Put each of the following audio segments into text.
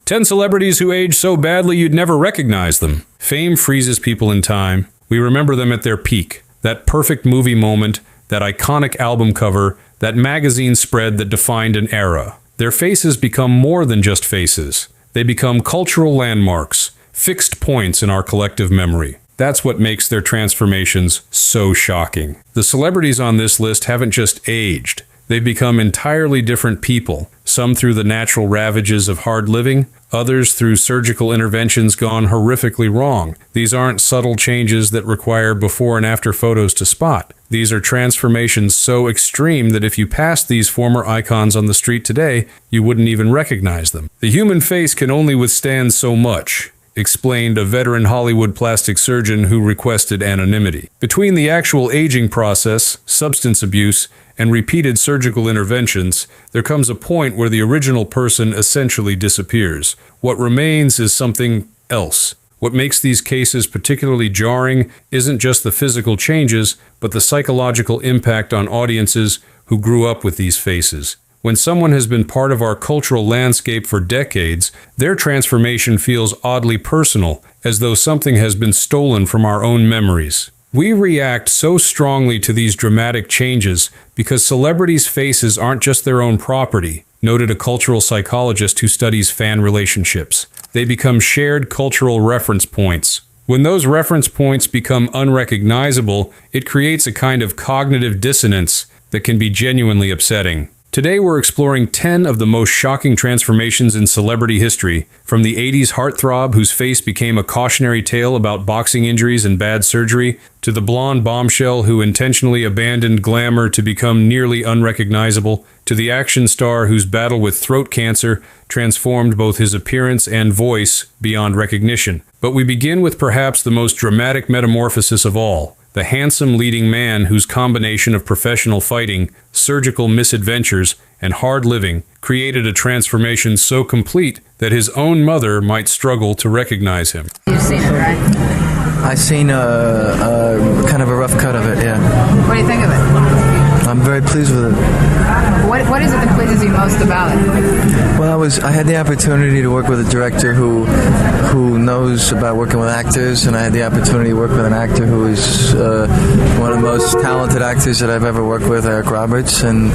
10 celebrities who age so badly you'd never recognize them. Fame freezes people in time. We remember them at their peak. That perfect movie moment, that iconic album cover, that magazine spread that defined an era. Their faces become more than just faces. They become cultural landmarks, fixed points in our collective memory. That's what makes their transformations so shocking. The celebrities on this list haven't just aged. They've become entirely different people, some through the natural ravages of hard living, others through surgical interventions gone horrifically wrong. These aren't subtle changes that require before and after photos to spot. These are transformations so extreme that if you passed these former icons on the street today, you wouldn't even recognize them. The human face can only withstand so much, explained a veteran Hollywood plastic surgeon who requested anonymity. Between the actual aging process, substance abuse, and repeated surgical interventions, there comes a point where the original person essentially disappears. What remains is something else. What makes these cases particularly jarring isn't just the physical changes, but the psychological impact on audiences who grew up with these faces. When someone has been part of our cultural landscape for decades, their transformation feels oddly personal, as though something has been stolen from our own memories. We react so strongly to these dramatic changes because celebrities' faces aren't just their own property, noted a cultural psychologist who studies fan relationships. They become shared cultural reference points. When those reference points become unrecognizable, it creates a kind of cognitive dissonance that can be genuinely upsetting. Today we're exploring 10 of the most shocking transformations in celebrity history, from the 80s heartthrob whose face became a cautionary tale about boxing injuries and bad surgery, to the blonde bombshell who intentionally abandoned glamour to become nearly unrecognizable, to the action star whose battle with throat cancer transformed both his appearance and voice beyond recognition. But we begin with perhaps the most dramatic metamorphosis of all. The handsome leading man whose combination of professional fighting, surgical misadventures, and hard living created a transformation so complete that his own mother might struggle to recognize him. You've seen it, right? I've seen kind of a rough cut of it, yeah. What do you think of it? I'm very pleased with it. What is it that pleases you most about it? Well, I had the opportunity to work with a director who knows about working with actors, and I had the opportunity to work with an actor who is one of the most talented actors that I've ever worked with, Eric Roberts. And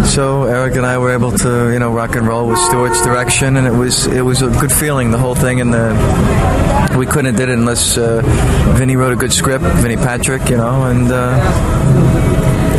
so Eric and I were able to, rock and roll with Stuart's direction, and it was a good feeling, the whole thing. And we couldn't have did it unless Vinny wrote a good script, Vinny Patrick,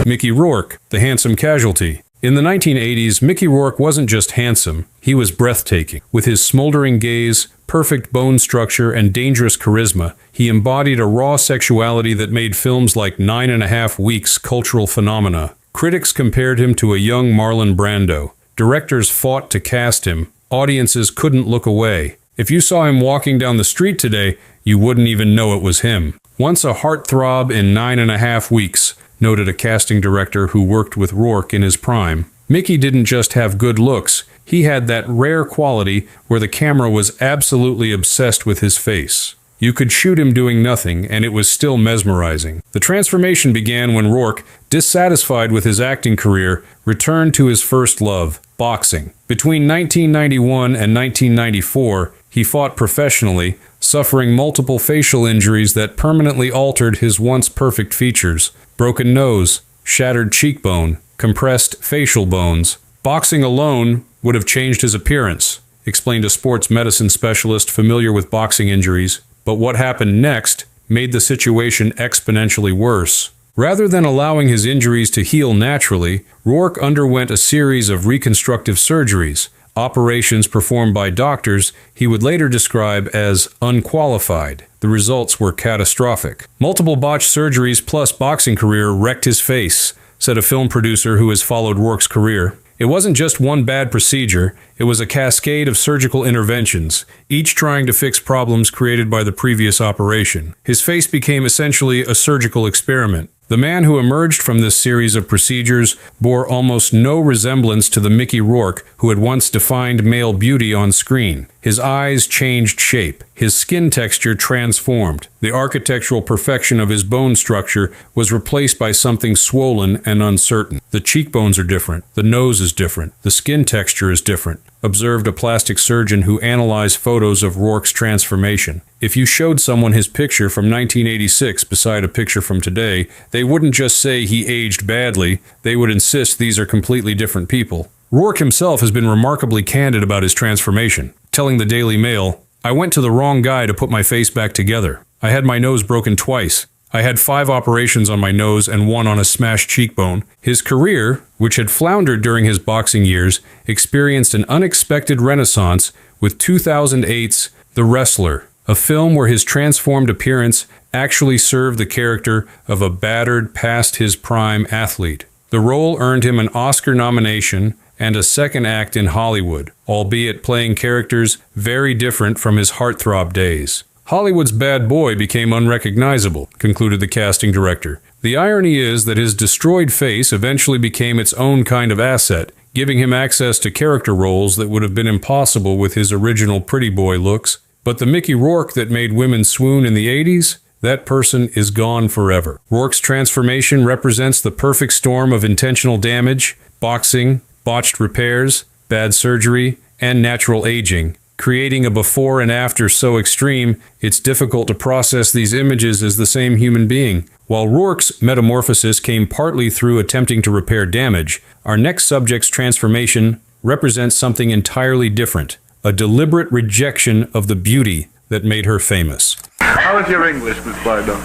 Mickey Rourke, the handsome casualty. In the 1980s, Mickey Rourke wasn't just handsome, he was breathtaking. With his smoldering gaze, perfect bone structure, and dangerous charisma, he embodied a raw sexuality that made films like 9.5 Weeks cultural phenomena. Critics compared him to a young Marlon Brando. Directors fought to cast him. Audiences couldn't look away. If you saw him walking down the street today, you wouldn't even know it was him. Once a heartthrob in 9.5 Weeks, noted a casting director who worked with Rourke in his prime. Mickey didn't just have good looks, he had that rare quality where the camera was absolutely obsessed with his face. You could shoot him doing nothing, and it was still mesmerizing. The transformation began when Rourke, dissatisfied with his acting career, returned to his first love, boxing. Between 1991 and 1994, he fought professionally, suffering multiple facial injuries that permanently altered his once perfect features. Broken nose, shattered cheekbone, compressed facial bones. Boxing alone would have changed his appearance, explained a sports medicine specialist familiar with boxing injuries. But what happened next made the situation exponentially worse. Rather than allowing his injuries to heal naturally, Rourke underwent a series of reconstructive surgeries, operations performed by doctors he would later describe as unqualified. The results were catastrophic. Multiple botched surgeries plus boxing career wrecked his face, said a film producer who has followed Rourke's career. It wasn't just one bad procedure, it was a cascade of surgical interventions, each trying to fix problems created by the previous operation. His face became essentially a surgical experiment. The man who emerged from this series of procedures bore almost no resemblance to the Mickey Rourke who had once defined male beauty on screen. His eyes changed shape. His skin texture transformed. The architectural perfection of his bone structure was replaced by something swollen and uncertain. The cheekbones are different. The nose is different. The skin texture is different, observed a plastic surgeon who analyzed photos of Rourke's transformation. If you showed someone his picture from 1986 beside a picture from today, they wouldn't just say he aged badly, they would insist these are completely different people. Rourke himself has been remarkably candid about his transformation, telling the Daily Mail, "I went to the wrong guy to put my face back together. I had my nose broken twice. I had 5 operations on my nose and 1 on a smashed cheekbone." His career, which had floundered during his boxing years, experienced an unexpected renaissance with 2008's The Wrestler, a film where his transformed appearance actually served the character of a battered, past-his-prime athlete. The role earned him an Oscar nomination and a second act in Hollywood, albeit playing characters very different from his heartthrob days. Hollywood's bad boy became unrecognizable, concluded the casting director. The irony is that his destroyed face eventually became its own kind of asset, giving him access to character roles that would have been impossible with his original pretty boy looks. But the Mickey Rourke that made women swoon in the 80s? That person is gone forever. Rourke's transformation represents the perfect storm of intentional damage, boxing, botched repairs, bad surgery, and natural aging, creating a before and after so extreme it's difficult to process these images as the same human being. While Rourke's metamorphosis came partly through attempting to repair damage, our next subject's transformation represents something entirely different, a deliberate rejection of the beauty that made her famous. How is your English, Miss Bardot?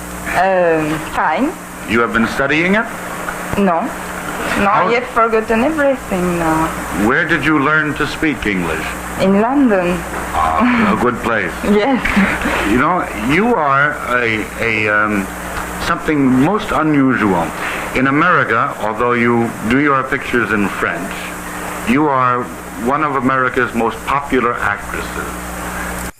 Fine. You have been studying it? No. No, I have forgotten everything now. Where did you learn to speak English? In London. A good place. Yes. You know, you are something most unusual. In America, although you do your pictures in French, you are one of America's most popular actresses.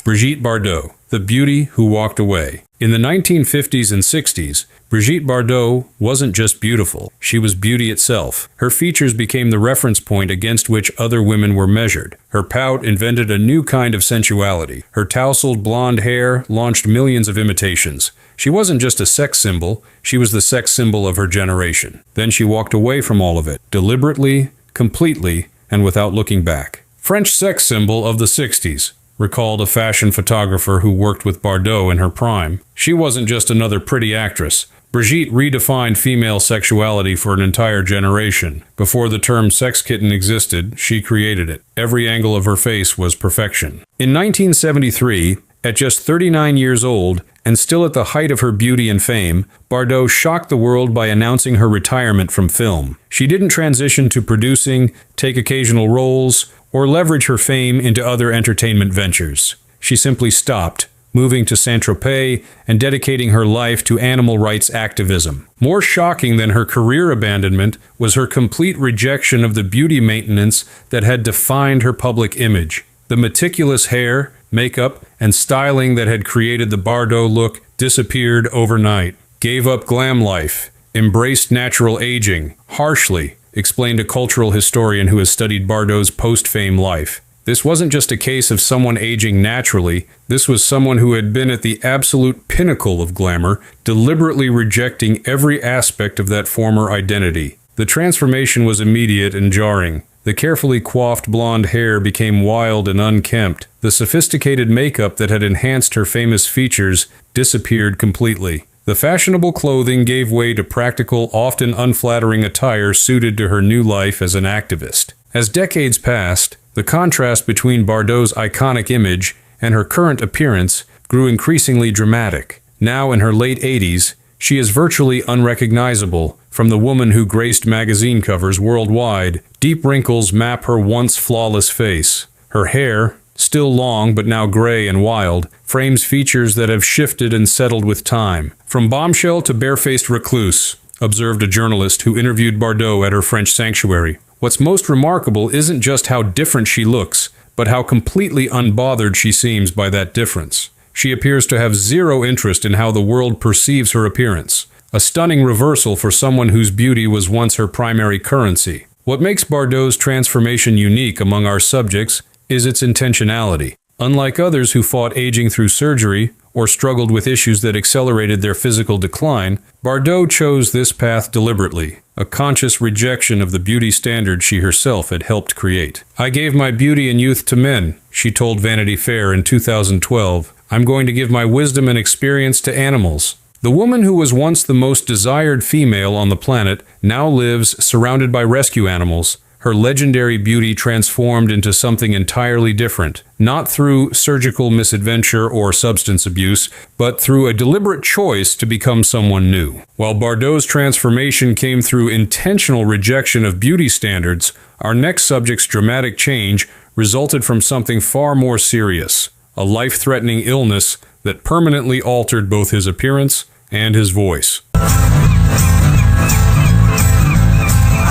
Brigitte Bardot, the beauty who walked away. In the 1950s and 60s, Brigitte Bardot wasn't just beautiful, she was beauty itself. Her features became the reference point against which other women were measured. Her pout invented a new kind of sensuality. Her tousled blonde hair launched millions of imitations. She wasn't just a sex symbol, she was the sex symbol of her generation. Then she walked away from all of it, deliberately, completely, and without looking back. French sex symbol of the 60s. Recalled a fashion photographer who worked with Bardot in her prime. She wasn't just another pretty actress. Brigitte redefined female sexuality for an entire generation. Before the term sex kitten existed, she created it. Every angle of her face was perfection. In 1973, at just 39 years old, and still at the height of her beauty and fame, Bardot shocked the world by announcing her retirement from film. She didn't transition to producing, take occasional roles, or leverage her fame into other entertainment ventures. She simply stopped, moving to Saint-Tropez and dedicating her life to animal rights activism. More shocking than her career abandonment was her complete rejection of the beauty maintenance that had defined her public image. The meticulous hair, makeup, and styling that had created the Bardot look disappeared overnight. Gave up glam life, embraced natural aging, harshly, explained a cultural historian who has studied Bardot's post-fame life. This wasn't just a case of someone aging naturally, this was someone who had been at the absolute pinnacle of glamour, deliberately rejecting every aspect of that former identity. The transformation was immediate and jarring. The carefully coiffed blonde hair became wild and unkempt. The sophisticated makeup that had enhanced her famous features disappeared completely. The fashionable clothing gave way to practical, often unflattering attire suited to her new life as an activist. As decades passed, the contrast between Bardot's iconic image and her current appearance grew increasingly dramatic. Now in her late 80s, she is virtually unrecognizable from the woman who graced magazine covers worldwide. Deep wrinkles map her once flawless face. Her hair, still long but now gray and wild, frames features that have shifted and settled with time. From bombshell to barefaced recluse, observed a journalist who interviewed Bardot at her French sanctuary. What's most remarkable isn't just how different she looks, but how completely unbothered she seems by that difference. She appears to have zero interest in how the world perceives her appearance. A stunning reversal for someone whose beauty was once her primary currency. What makes Bardot's transformation unique among our subjects is its intentionality. Unlike others who fought aging through surgery or struggled with issues that accelerated their physical decline, Bardot chose this path deliberately, a conscious rejection of the beauty standard she herself had helped create. "I gave my beauty and youth to men," she told Vanity Fair in 2012. "I'm going to give my wisdom and experience to animals." The woman who was once the most desired female on the planet now lives surrounded by rescue animals, her legendary beauty transformed into something entirely different, not through surgical misadventure or substance abuse, but through a deliberate choice to become someone new. While Bardot's transformation came through intentional rejection of beauty standards, our next subject's dramatic change resulted from something far more serious, a life-threatening illness that permanently altered both his appearance and his voice.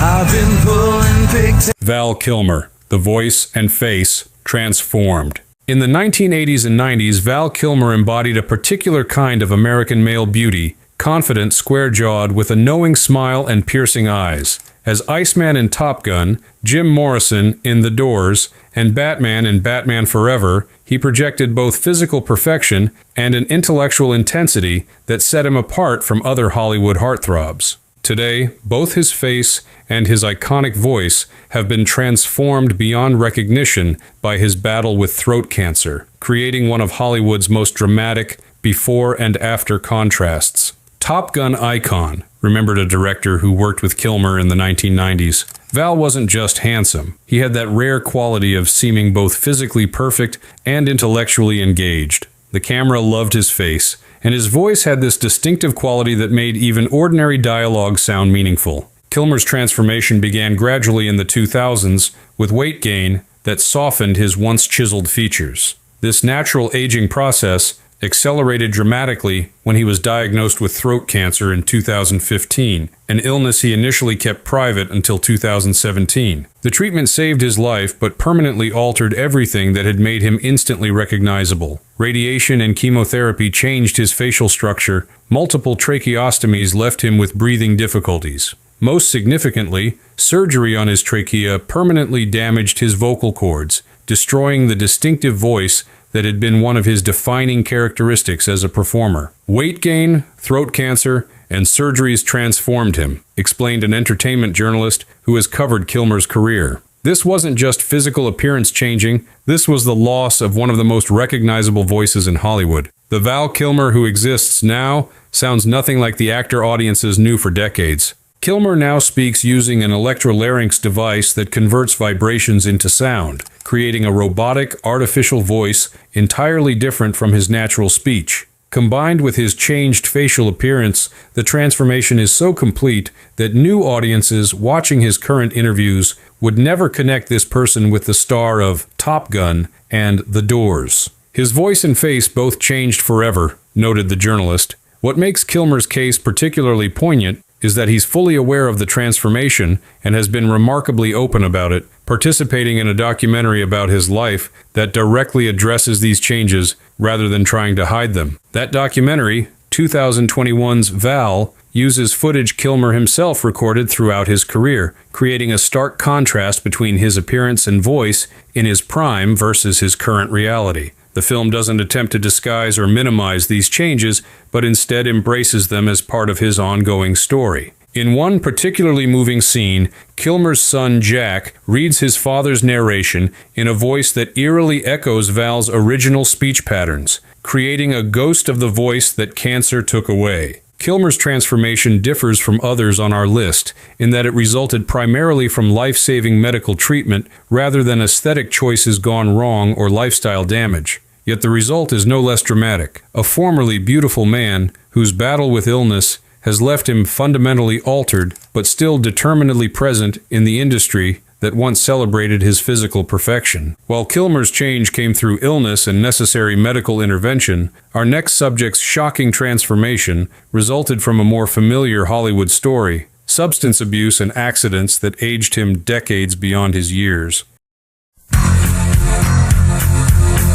I've been pulling pigs. Val Kilmer, the voice and face transformed. In the 1980s and 90s, Val Kilmer embodied a particular kind of American male beauty, confident, square-jawed, with a knowing smile and piercing eyes. As Iceman in Top Gun, Jim Morrison in The Doors, and Batman in Batman Forever, he projected both physical perfection and an intellectual intensity that set him apart from other Hollywood heartthrobs. Today, both his face and his iconic voice have been transformed beyond recognition by his battle with throat cancer, creating one of Hollywood's most dramatic before and after contrasts. Top Gun icon, remembered a director who worked with Kilmer in the 1990s. Val wasn't just handsome. He had that rare quality of seeming both physically perfect and intellectually engaged. The camera loved his face, and his voice had this distinctive quality that made even ordinary dialogue sound meaningful. Kilmer's transformation began gradually in the 2000s with weight gain that softened his once chiseled features. This natural aging process accelerated dramatically when he was diagnosed with throat cancer in 2015, an illness he initially kept private until 2017. The treatment saved his life but permanently altered everything that had made him instantly recognizable. Radiation and chemotherapy changed his facial structure. Multiple tracheostomies left him with breathing difficulties. Most significantly, surgery on his trachea permanently damaged his vocal cords, destroying the distinctive voice that had been one of his defining characteristics as a performer. Weight gain, throat cancer, and surgeries transformed him, explained an entertainment journalist who has covered Kilmer's career. This wasn't just physical appearance changing, this was the loss of one of the most recognizable voices in Hollywood. The Val Kilmer who exists now sounds nothing like the actor audiences knew for decades. Kilmer now speaks using an electrolarynx device that converts vibrations into sound, creating a robotic, artificial voice entirely different from his natural speech. Combined with his changed facial appearance, the transformation is so complete that new audiences watching his current interviews would never connect this person with the star of Top Gun and The Doors. His voice and face both changed forever, noted the journalist. What makes Kilmer's case particularly poignant is that he's fully aware of the transformation and has been remarkably open about it, participating in a documentary about his life that directly addresses these changes rather than trying to hide them. That documentary, 2021's Val, uses footage Kilmer himself recorded throughout his career, creating a stark contrast between his appearance and voice in his prime versus his current reality. The film doesn't attempt to disguise or minimize these changes, but instead embraces them as part of his ongoing story. In one particularly moving scene, Kilmer's son Jack reads his father's narration in a voice that eerily echoes Val's original speech patterns, creating a ghost of the voice that cancer took away. Kilmer's transformation differs from others on our list in that it resulted primarily from life-saving medical treatment rather than aesthetic choices gone wrong or lifestyle damage. Yet the result is no less dramatic. A formerly beautiful man whose battle with illness has left him fundamentally altered but still determinedly present in the industry that once celebrated his physical perfection. While Kilmer's change came through illness and necessary medical intervention, our next subject's shocking transformation resulted from a more familiar Hollywood story: substance abuse and accidents that aged him decades beyond his years.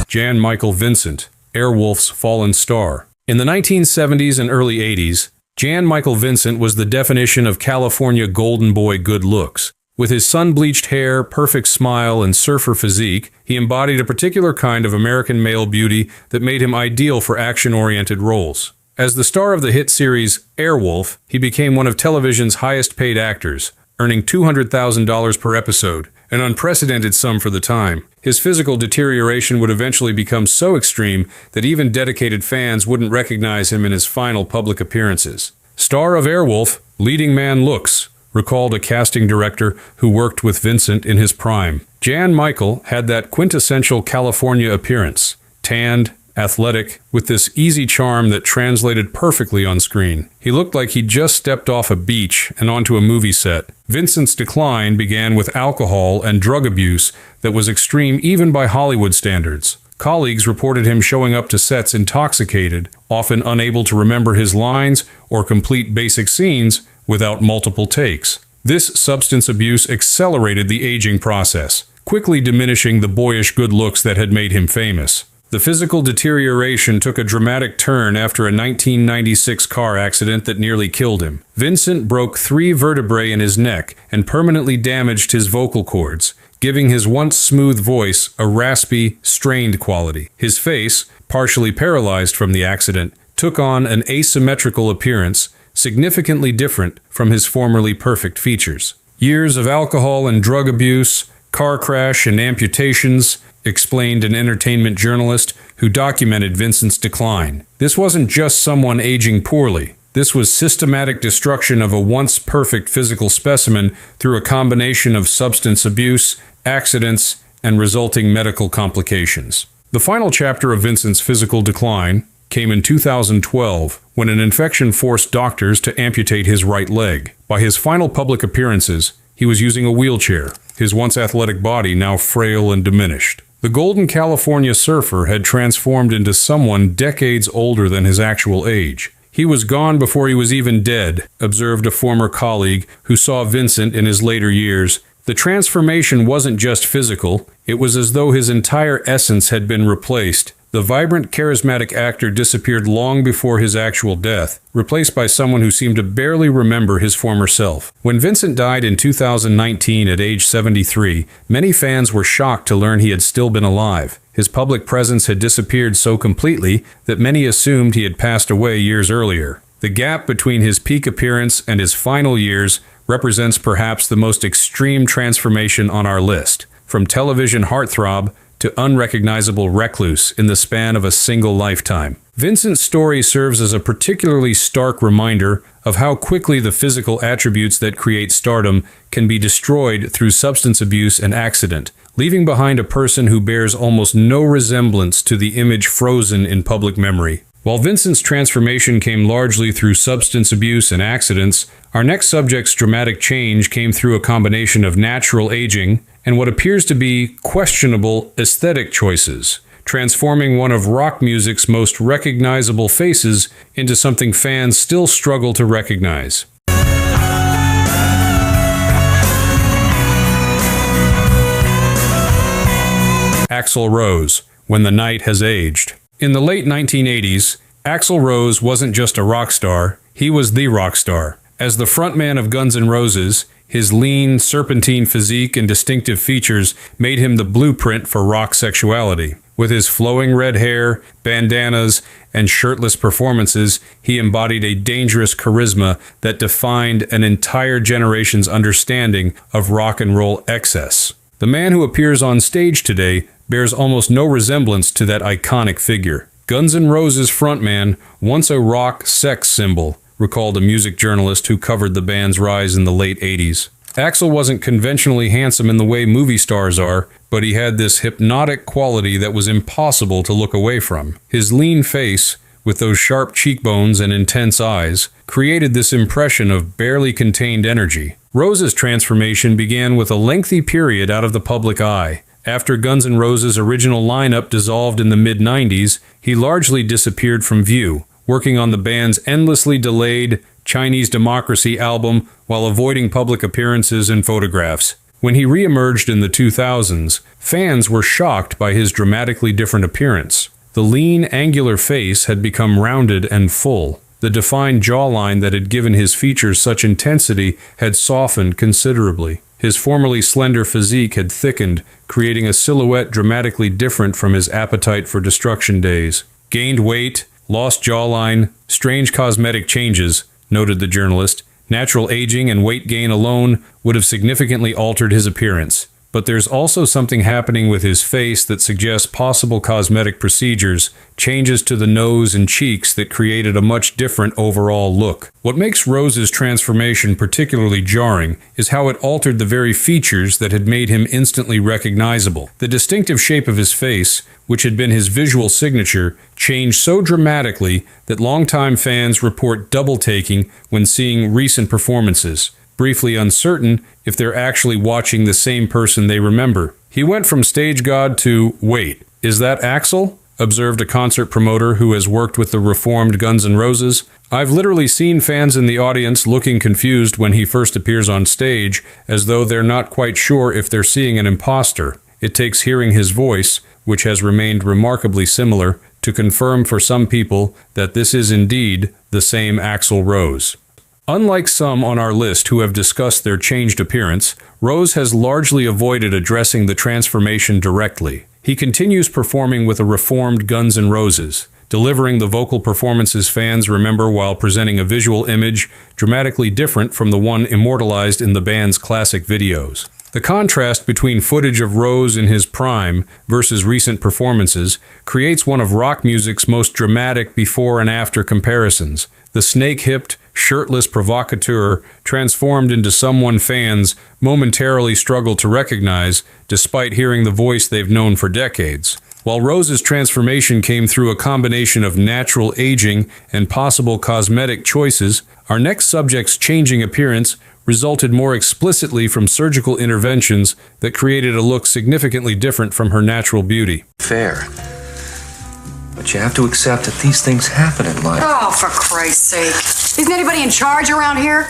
Jan Michael Vincent, Airwolf's fallen star. In the 1970s and early 80s, Jan Michael Vincent was the definition of California golden boy good looks. With his sun-bleached hair, perfect smile, and surfer physique, he embodied a particular kind of American male beauty that made him ideal for action-oriented roles. As the star of the hit series Airwolf, he became one of television's highest-paid actors, earning $200,000 per episode, an unprecedented sum for the time. His physical deterioration would eventually become so extreme that even dedicated fans wouldn't recognize him in his final public appearances. Star of Airwolf, leading man looks, recalled a casting director who worked with Vincent in his prime. Jan Michael had that quintessential California appearance, tanned, athletic, with this easy charm that translated perfectly on screen. He looked like he'd just stepped off a beach and onto a movie set. Vincent's decline began with alcohol and drug abuse that was extreme even by Hollywood standards. Colleagues reported him showing up to sets intoxicated, often unable to remember his lines or complete basic scenes without multiple takes. This substance abuse accelerated the aging process, quickly diminishing the boyish good looks that had made him famous. The physical deterioration took a dramatic turn after a 1996 car accident that nearly killed him. Vincent broke 3 vertebrae in his neck and permanently damaged his vocal cords, giving his once smooth voice a raspy, strained quality. His face, partially paralyzed from the accident, took on an asymmetrical appearance, significantly different from his formerly perfect features. Years of alcohol and drug abuse, car crash and amputations, explained an entertainment journalist who documented Vincent's decline. This wasn't just someone aging poorly. This was systematic destruction of a once perfect physical specimen through a combination of substance abuse, accidents, and resulting medical complications. The final chapter of Vincent's physical decline came in 2012 when an infection forced doctors to amputate his right leg. By his final public appearances, he was using a wheelchair, his once athletic body now frail and diminished. The Golden California surfer had transformed into someone decades older than his actual age. He was gone before he was even dead, observed a former colleague who saw Vincent in his later years. The transformation wasn't just physical, it was as though his entire essence had been replaced. The vibrant, charismatic actor disappeared long before his actual death, replaced by someone who seemed to barely remember his former self. When Vincent died in 2019 at age 73, many fans were shocked to learn he had still been alive. His public presence had disappeared so completely that many assumed he had passed away years earlier. The gap between his peak appearance and his final years represents perhaps the most extreme transformation on our list, from television heartthrob to unrecognizable recluse in the span of a single lifetime. Vincent's story serves as a particularly stark reminder of how quickly the physical attributes that create stardom can be destroyed through substance abuse and accident, leaving behind a person who bears almost no resemblance to the image frozen in public memory. While Vincent's transformation came largely through substance abuse and accidents, our next subject's dramatic change came through a combination of natural aging and what appears to be questionable aesthetic choices, transforming one of rock music's most recognizable faces into something fans still struggle to recognize. Axl Rose, When the Night Has Aged. In the late 1980s, Axl Rose wasn't just a rock star, he was the rock star. As the frontman of Guns N' Roses, his lean, serpentine physique and distinctive features made him the blueprint for rock sexuality. With his flowing red hair, bandanas, and shirtless performances, he embodied a dangerous charisma that defined an entire generation's understanding of rock and roll excess. The man who appears on stage today bears almost no resemblance to that iconic figure. Guns N' Roses frontman, once a rock sex symbol, recalled a music journalist who covered the band's rise in the late 80s. Axl wasn't conventionally handsome in the way movie stars are, but he had this hypnotic quality that was impossible to look away from. His lean face, with those sharp cheekbones and intense eyes, created this impression of barely contained energy. Rose's transformation began with a lengthy period out of the public eye. After Guns N' Roses' original lineup dissolved in the mid-90s, he largely disappeared from view, working on the band's endlessly delayed Chinese Democracy album while avoiding public appearances and photographs. When he re-emerged in the 2000s, fans were shocked by his dramatically different appearance. The lean, angular face had become rounded and full. The defined jawline that had given his features such intensity had softened considerably. His formerly slender physique had thickened, creating a silhouette dramatically different from his appetite for destruction days. Gained weight, lost jawline, strange cosmetic changes, noted the journalist. Natural aging and weight gain alone would have significantly altered his appearance. But there's also something happening with his face that suggests possible cosmetic procedures, changes to the nose and cheeks that created a much different overall look. What makes Rose's transformation particularly jarring is how it altered the very features that had made him instantly recognizable. The distinctive shape of his face, which had been his visual signature, changed so dramatically that longtime fans report double-taking when seeing recent performances, briefly uncertain if they're actually watching the same person they remember. He went from stage god to, wait, is that Axl? Observed a concert promoter who has worked with the reformed Guns N' Roses. I've literally seen fans in the audience looking confused when he first appears on stage, as though they're not quite sure if they're seeing an imposter. It takes hearing his voice, which has remained remarkably similar, to confirm for some people that this is indeed the same Axl Rose. Unlike some on our list who have discussed their changed appearance, Rose has largely avoided addressing the transformation directly. He continues performing with a reformed Guns N' Roses, delivering the vocal performances fans remember while presenting a visual image dramatically different from the one immortalized in the band's classic videos. The contrast between footage of Rose in his prime versus recent performances creates one of rock music's most dramatic before and after comparisons. The snake-hipped, shirtless provocateur transformed into someone fans momentarily struggle to recognize despite hearing the voice they've known for decades. While Rose's transformation came through a combination of natural aging and possible cosmetic choices, our next subject's changing appearance resulted more explicitly from surgical interventions that created a look significantly different from her natural beauty. Fair. But you have to accept that these things happen in life. Oh, for Christ's sake. Isn't anybody in charge around here?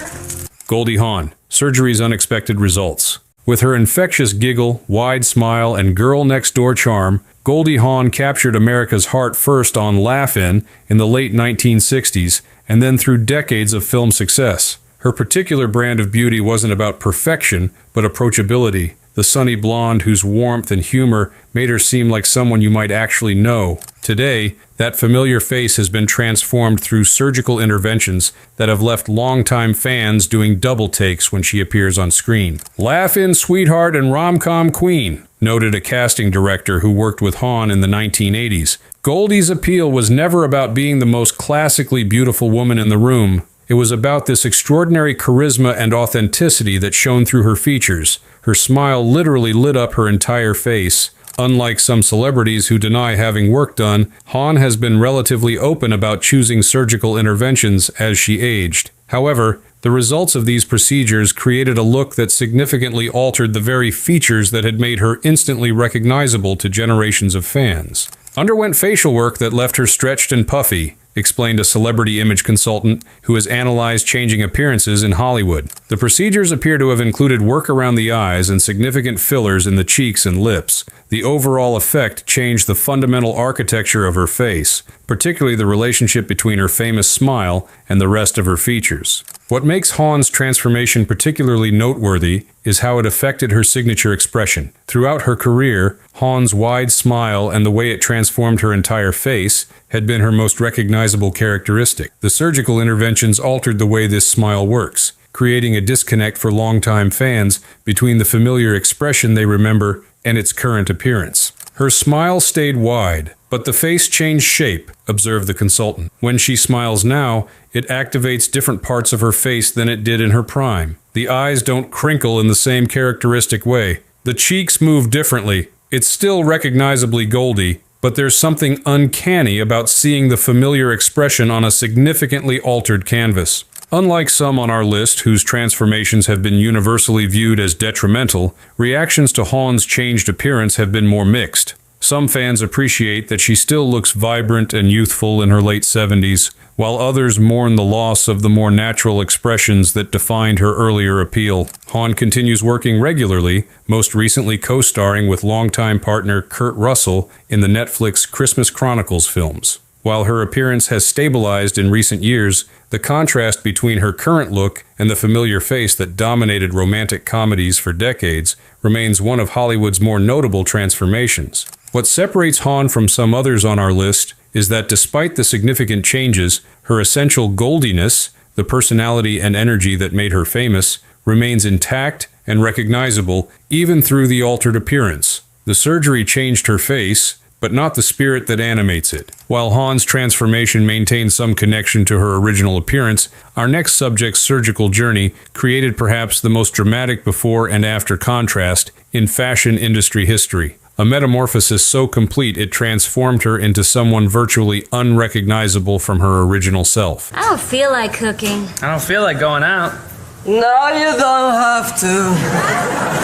Goldie Hawn, surgery's unexpected results. With her infectious giggle, wide smile, and girl-next-door charm, Goldie Hawn captured America's heart first on Laugh-In in the late 1960s, and then through decades of film success. Her particular brand of beauty wasn't about perfection, but approachability. The sunny blonde whose warmth and humor made her seem like someone you might actually know. Today, that familiar face has been transformed through surgical interventions that have left longtime fans doing double takes when she appears on screen. Laugh-In sweetheart and rom-com queen, noted a casting director who worked with Hawn in the 1980s. Goldie's appeal was never about being the most classically beautiful woman in the room. It was about this extraordinary charisma and authenticity that shone through her features. Her smile literally lit up her entire face. Unlike some celebrities who deny having work done, Hawn has been relatively open about choosing surgical interventions as she aged. However, the results of these procedures created a look that significantly altered the very features that had made her instantly recognizable to generations of fans. Underwent facial work that left her stretched and puffy, explained a celebrity image consultant who has analyzed changing appearances in Hollywood. The procedures appear to have included work around the eyes and significant fillers in the cheeks and lips. The overall effect changed the fundamental architecture of her face, particularly the relationship between her famous smile and the rest of her features. What makes Hawn's transformation particularly noteworthy is how it affected her signature expression. Throughout her career, Hawn's wide smile and the way it transformed her entire face had been her most recognizable characteristic. The surgical interventions altered the way this smile works, creating a disconnect for longtime fans between the familiar expression they remember and its current appearance. Her smile stayed wide, but the face changed shape, observed the consultant. When she smiles now, it activates different parts of her face than it did in her prime. The eyes don't crinkle in the same characteristic way. The cheeks move differently. It's still recognizably Goldie, but there's something uncanny about seeing the familiar expression on a significantly altered canvas. Unlike some on our list whose transformations have been universally viewed as detrimental, reactions to Hawn's changed appearance have been more mixed. Some fans appreciate that she still looks vibrant and youthful in her late 70s, while others mourn the loss of the more natural expressions that defined her earlier appeal. Hawn continues working regularly, most recently co-starring with longtime partner Kurt Russell in the Netflix Christmas Chronicles films. While her appearance has stabilized in recent years, the contrast between her current look and the familiar face that dominated romantic comedies for decades remains one of Hollywood's more notable transformations. What separates Hawn from some others on our list is that despite the significant changes, her essential goldiness, the personality and energy that made her famous, remains intact and recognizable even through the altered appearance. The surgery changed her face, but not the spirit that animates it. While Hawn's transformation maintains some connection to her original appearance, our next subject's surgical journey created perhaps the most dramatic before and after contrast in fashion industry history. A metamorphosis so complete it transformed her into someone virtually unrecognizable from her original self. I don't feel like cooking. I don't feel like going out. No, you don't have to.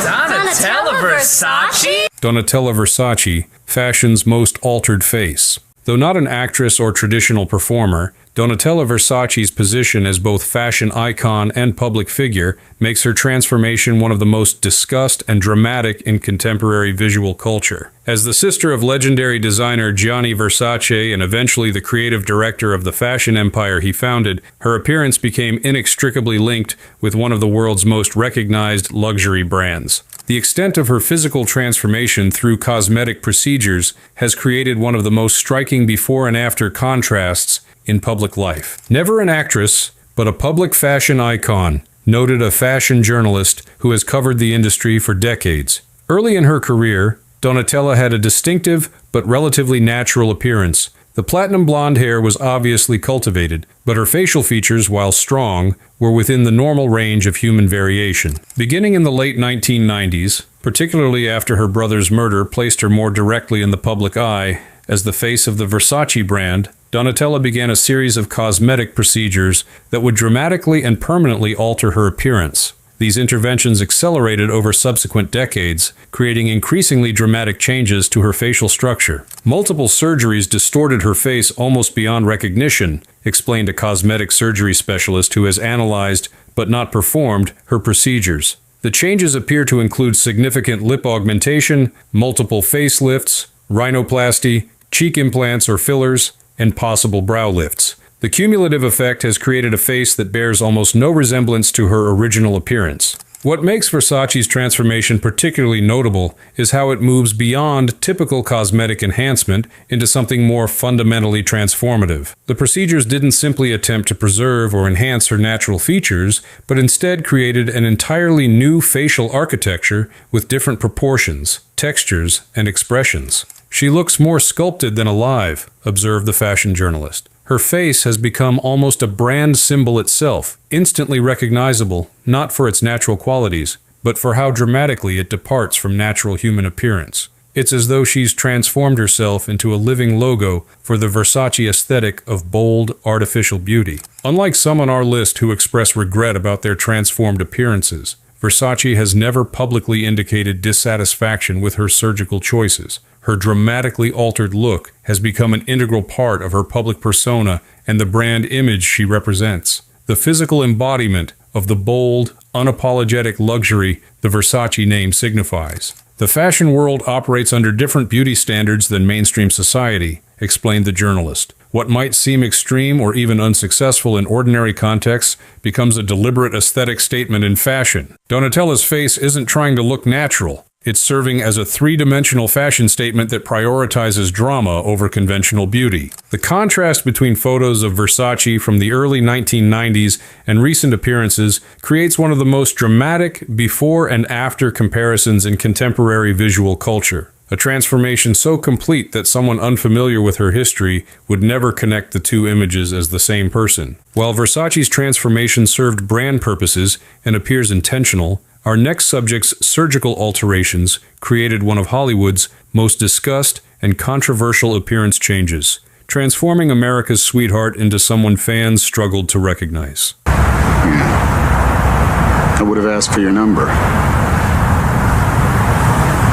Donatella Versace? Donatella Versace, fashion's most altered face. Though not an actress or traditional performer, Donatella Versace's position as both fashion icon and public figure makes her transformation one of the most discussed and dramatic in contemporary visual culture. As the sister of legendary designer Gianni Versace and eventually the creative director of the fashion empire he founded, her appearance became inextricably linked with one of the world's most recognized luxury brands. The extent of her physical transformation through cosmetic procedures has created one of the most striking before and after contrasts in public life. Never an actress, but a public fashion icon, noted a fashion journalist who has covered the industry for decades. Early in her career, Donatella had a distinctive but relatively natural appearance. The platinum blonde hair was obviously cultivated, but her facial features, while strong, were within the normal range of human variation. Beginning in the late 1990s, particularly after her brother's murder placed her more directly in the public eye, as the face of the Versace brand, Donatella began a series of cosmetic procedures that would dramatically and permanently alter her appearance. These interventions accelerated over subsequent decades, creating increasingly dramatic changes to her facial structure. Multiple surgeries distorted her face almost beyond recognition, explained a cosmetic surgery specialist who has analyzed, but not performed, her procedures. The changes appear to include significant lip augmentation, multiple facelifts, rhinoplasty, cheek implants or fillers, and possible brow lifts. The cumulative effect has created a face that bears almost no resemblance to her original appearance. What makes Versace's transformation particularly notable is how it moves beyond typical cosmetic enhancement into something more fundamentally transformative. The procedures didn't simply attempt to preserve or enhance her natural features, but instead created an entirely new facial architecture with different proportions, textures, and expressions. She looks more sculpted than alive, observed the fashion journalist. Her face has become almost a brand symbol itself, instantly recognizable, not for its natural qualities, but for how dramatically it departs from natural human appearance. It's as though she's transformed herself into a living logo for the Versace aesthetic of bold, artificial beauty. Unlike some on our list who express regret about their transformed appearances, Versace has never publicly indicated dissatisfaction with her surgical choices. Her dramatically altered look has become an integral part of her public persona and the brand image she represents. The physical embodiment of the bold, unapologetic luxury the Versace name signifies. The fashion world operates under different beauty standards than mainstream society, explained the journalist. What might seem extreme or even unsuccessful in ordinary contexts becomes a deliberate aesthetic statement in fashion. Donatella's face isn't trying to look natural. It's serving as a three-dimensional fashion statement that prioritizes drama over conventional beauty. The contrast between photos of Versace from the early 1990s and recent appearances creates one of the most dramatic before and after comparisons in contemporary visual culture. A transformation so complete that someone unfamiliar with her history would never connect the two images as the same person. While Versace's transformation served brand purposes and appears intentional, our next subject's surgical alterations created one of Hollywood's most discussed and controversial appearance changes, transforming America's sweetheart into someone fans struggled to recognize. Yeah. I would have asked for your number.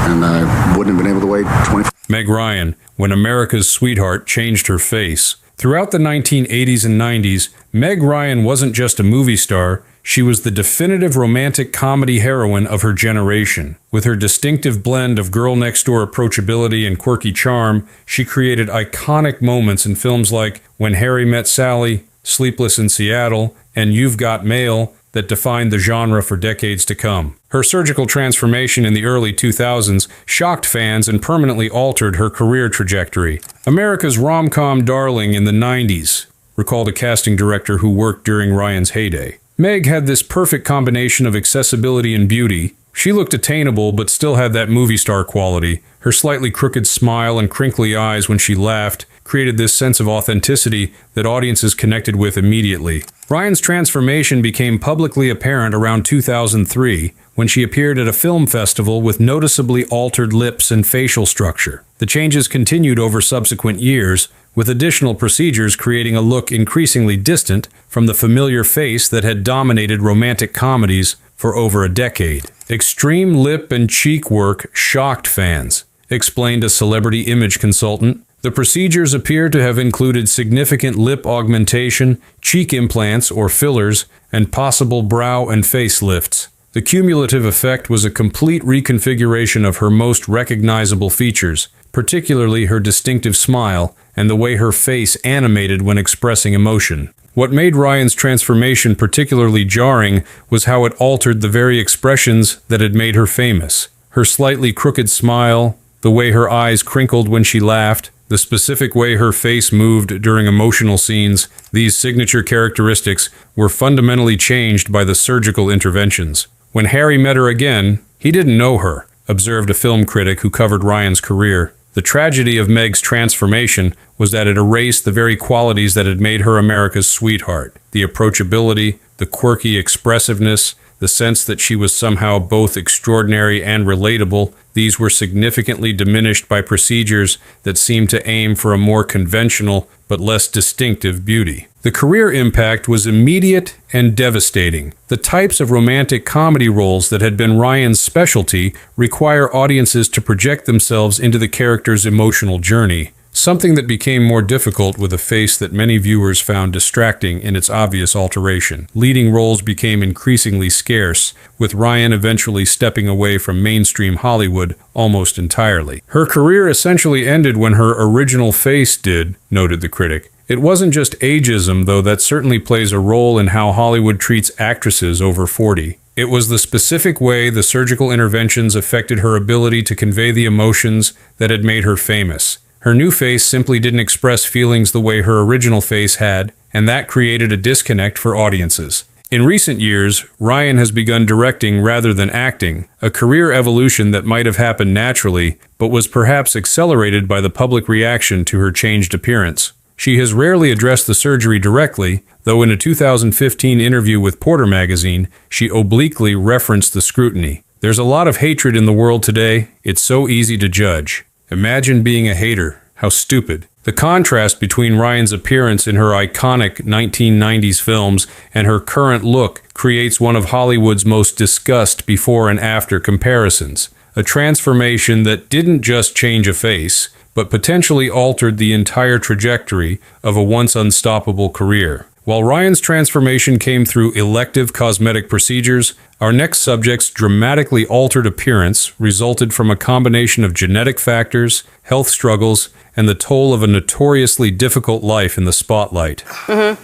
And I wouldn't have been able to wait 24. Meg Ryan, when America's sweetheart changed her face. Throughout the 1980s and 90s, Meg Ryan wasn't just a movie star, She was the definitive romantic comedy heroine of her generation. With her distinctive blend of girl-next-door approachability and quirky charm, she created iconic moments in films like When Harry Met Sally, Sleepless in Seattle, and You've Got Mail that defined the genre for decades to come. Her surgical transformation in the early 2000s shocked fans and permanently altered her career trajectory. America's rom-com darling in the 90s, recalled a casting director who worked during Ryan's heyday. Meg had this perfect combination of accessibility and beauty. She looked attainable but still had that movie star quality. Her slightly crooked smile and crinkly eyes when she laughed created this sense of authenticity that audiences connected with immediately. Ryan's transformation became publicly apparent around 2003 when she appeared at a film festival with noticeably altered lips and facial structure. The changes continued over subsequent years, with additional procedures creating a look increasingly distant from the familiar face that had dominated romantic comedies for over a decade. Extreme lip and cheek work shocked fans, explained a celebrity image consultant. The procedures appear to have included significant lip augmentation, cheek implants or fillers, and possible brow and face lifts. The cumulative effect was a complete reconfiguration of her most recognizable features, particularly her distinctive smile and the way her face animated when expressing emotion. What made Ryan's transformation particularly jarring was how it altered the very expressions that had made her famous. Her slightly crooked smile, the way her eyes crinkled when she laughed, the specific way her face moved during emotional scenes, these signature characteristics were fundamentally changed by the surgical interventions. When Harry met her again, he didn't know her, observed a film critic who covered Ryan's career. The tragedy of Meg's transformation was that it erased the very qualities that had made her America's sweetheart. The approachability, the quirky expressiveness, the sense that she was somehow both extraordinary and relatable, these were significantly diminished by procedures that seemed to aim for a more conventional but less distinctive beauty. The career impact was immediate and devastating. The types of romantic comedy roles that had been Ryan's specialty require audiences to project themselves into the character's emotional journey, something that became more difficult with a face that many viewers found distracting in its obvious alteration. Leading roles became increasingly scarce, with Ryan eventually stepping away from mainstream Hollywood almost entirely. Her career essentially ended when her original face did, noted the critic. It wasn't just ageism, though that certainly plays a role in how Hollywood treats actresses over 40. It was the specific way the surgical interventions affected her ability to convey the emotions that had made her famous. Her new face simply didn't express feelings the way her original face had, and that created a disconnect for audiences. In recent years, Ryan has begun directing rather than acting, a career evolution that might have happened naturally, but was perhaps accelerated by the public reaction to her changed appearance. She has rarely addressed the surgery directly, though in a 2015 interview with Porter magazine, she obliquely referenced the scrutiny. There's a lot of hatred in the world today. It's so easy to judge. Imagine being a hater. How stupid. The contrast between Ryan's appearance in her iconic 1990s films and her current look creates one of Hollywood's most discussed before and after comparisons. A transformation that didn't just change a face, but potentially altered the entire trajectory of a once unstoppable career. While Ryan's transformation came through elective cosmetic procedures, our next subject's dramatically altered appearance resulted from a combination of genetic factors, health struggles, and the toll of a notoriously difficult life in the spotlight. Mm-hmm.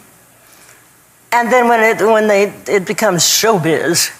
And then when it becomes showbiz.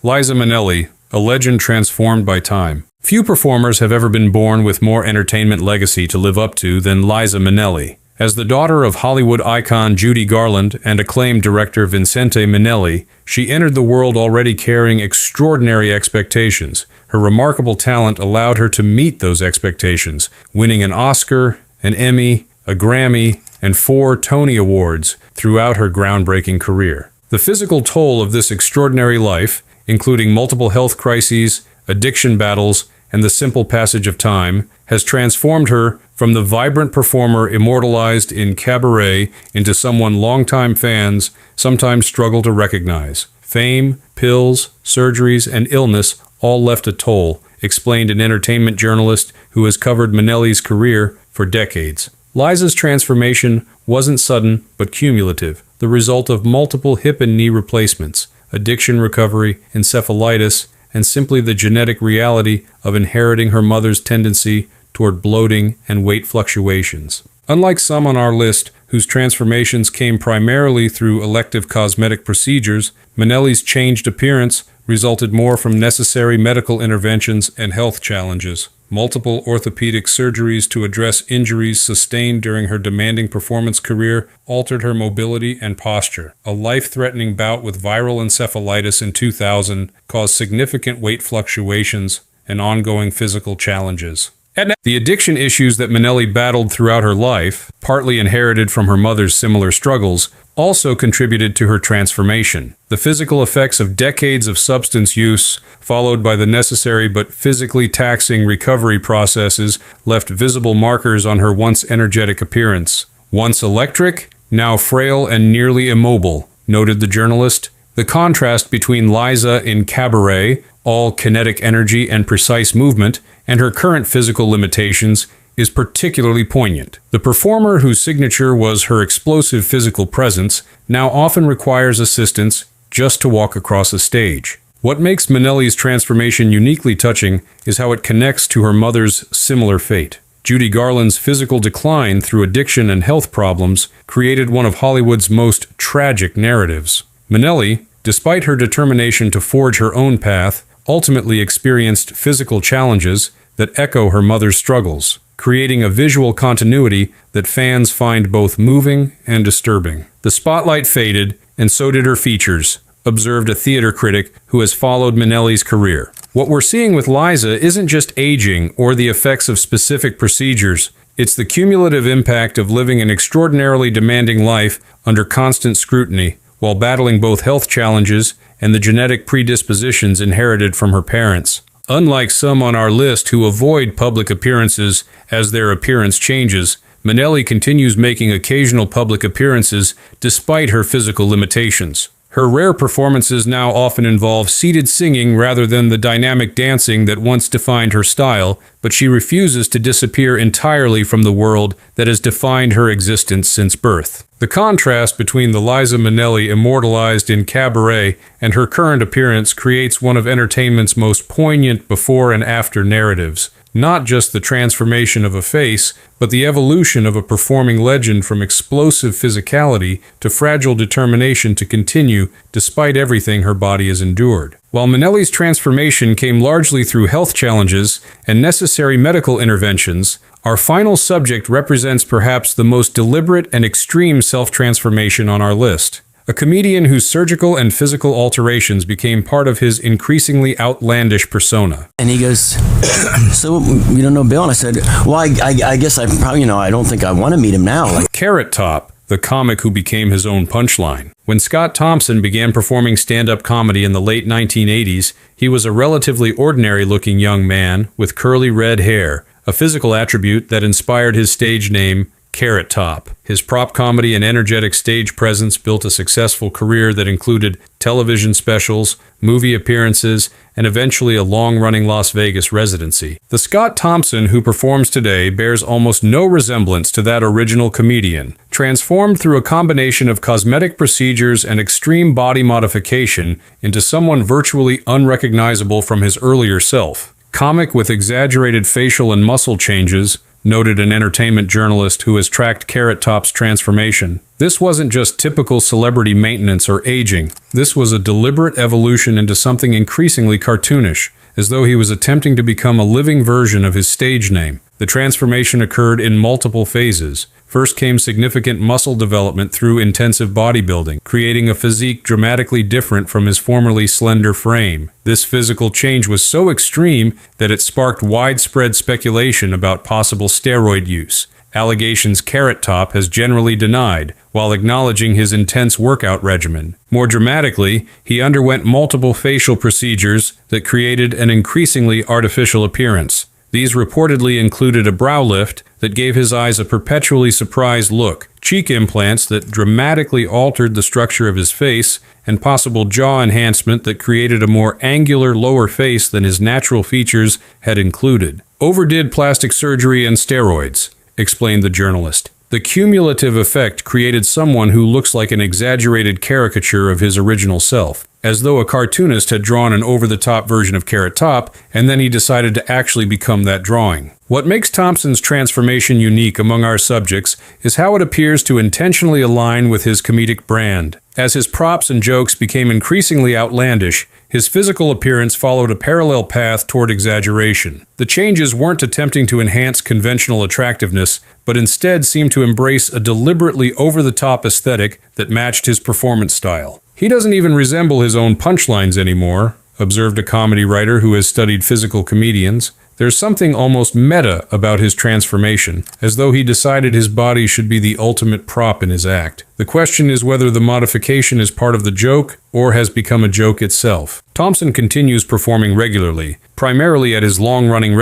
Liza Minnelli, a legend transformed by time. Few performers have ever been born with more entertainment legacy to live up to than Liza Minnelli. As the daughter of Hollywood icon Judy Garland and acclaimed director Vincente Minnelli, she entered the world already carrying extraordinary expectations. Her remarkable talent allowed her to meet those expectations, winning an Oscar, an Emmy, a Grammy, and 4 Tony Awards throughout her groundbreaking career. The physical toll of this extraordinary life, including multiple health crises, addiction battles, and the simple passage of time, has transformed her from the vibrant performer immortalized in Cabaret into someone longtime fans sometimes struggle to recognize. Fame, pills, surgeries, and illness all left a toll, explained an entertainment journalist who has covered Minnelli's career for decades. Liza's transformation wasn't sudden but cumulative, the result of multiple hip and knee replacements, addiction recovery, encephalitis, and simply the genetic reality of inheriting her mother's tendency toward bloating and weight fluctuations. Unlike some on our list whose transformations came primarily through elective cosmetic procedures, Minnelli's changed appearance resulted more from necessary medical interventions and health challenges. Multiple orthopedic surgeries to address injuries sustained during her demanding performance career altered her mobility and posture. A life-threatening bout with viral encephalitis in 2000 caused significant weight fluctuations and ongoing physical challenges. The addiction issues that Minnelli battled throughout her life, partly inherited from her mother's similar struggles, also contributed to her transformation. The physical effects of decades of substance use, followed by the necessary but physically taxing recovery processes, left visible markers on her once energetic appearance. Once electric, now frail and nearly immobile, noted the journalist. The contrast between Liza in Cabaret, all kinetic energy and precise movement, and her current physical limitations is particularly poignant. The performer whose signature was her explosive physical presence now often requires assistance just to walk across a stage. What makes Minnelli's transformation uniquely touching is how it connects to her mother's similar fate. Judy Garland's physical decline through addiction and health problems created one of Hollywood's most tragic narratives. Minnelli, despite her determination to forge her own path, ultimately experienced physical challenges that echo her mother's struggles, creating a visual continuity that fans find both moving and disturbing. The spotlight faded, and so did her features, observed a theater critic who has followed Minnelli's career. What we're seeing with Liza isn't just aging or the effects of specific procedures, it's the cumulative impact of living an extraordinarily demanding life under constant scrutiny, while battling both health challenges and the genetic predispositions inherited from her parents. Unlike some on our list who avoid public appearances as their appearance changes, Minnelli continues making occasional public appearances despite her physical limitations. Her rare performances now often involve seated singing rather than the dynamic dancing that once defined her style, but she refuses to disappear entirely from the world that has defined her existence since birth. The contrast between the Liza Minnelli immortalized in Cabaret and her current appearance creates one of entertainment's most poignant before and after narratives. Not just the transformation of a face, but the evolution of a performing legend from explosive physicality to fragile determination to continue despite everything her body has endured. While Minnelli's transformation came largely through health challenges and necessary medical interventions, our final subject represents perhaps the most deliberate and extreme self-transformation on our list. A comedian whose surgical and physical alterations became part of his increasingly outlandish persona. And he goes, so you don't know Bill? And I said, well, I guess I probably, I don't think I want to meet him now. Carrot Top, the comic who became his own punchline. When Scott Thompson began performing stand-up comedy in the late 1980s, he was a relatively ordinary-looking young man with curly red hair, a physical attribute that inspired his stage name, Carrot Top. His prop comedy and energetic stage presence built a successful career that included television specials, movie appearances, and eventually a long-running Las Vegas residency. The Scott Thompson who performs today bears almost no resemblance to that original comedian. Transformed through a combination of cosmetic procedures and extreme body modification into someone virtually unrecognizable from his earlier self. Comic with exaggerated facial and muscle changes, noted an entertainment journalist who has tracked Carrot Top's transformation. This wasn't just typical celebrity maintenance or aging. This was a deliberate evolution into something increasingly cartoonish, as though he was attempting to become a living version of his stage name. The transformation occurred in multiple phases. First came significant muscle development through intensive bodybuilding, creating a physique dramatically different from his formerly slender frame. This physical change was so extreme that it sparked widespread speculation about possible steroid use. Allegations Carrot Top has generally denied, while acknowledging his intense workout regimen. More dramatically, he underwent multiple facial procedures that created an increasingly artificial appearance. These reportedly included a brow lift that gave his eyes a perpetually surprised look, cheek implants that dramatically altered the structure of his face, and possible jaw enhancement that created a more angular lower face than his natural features had included. Overdid plastic surgery and steroids, explained the journalist. The The cumulative effect created someone who looks like an exaggerated caricature of his original self, as though a cartoonist had drawn an over-the-top version of Carrot Top, and then he decided to actually become that drawing. What makes Thompson's transformation unique among our subjects is how it appears to intentionally align with his comedic brand. As his props and jokes became increasingly outlandish, his physical appearance followed a parallel path toward exaggeration. The changes weren't attempting to enhance conventional attractiveness, but instead seemed to embrace a deliberately over-the-top aesthetic that matched his performance style. "He doesn't even resemble his own punchlines anymore," observed a comedy writer who has studied physical comedians. "There's something almost meta about his transformation, as though he decided his body should be the ultimate prop in his act. The question is whether the modification is part of the joke or has become a joke itself." Thompson continues performing regularly, primarily at his long-running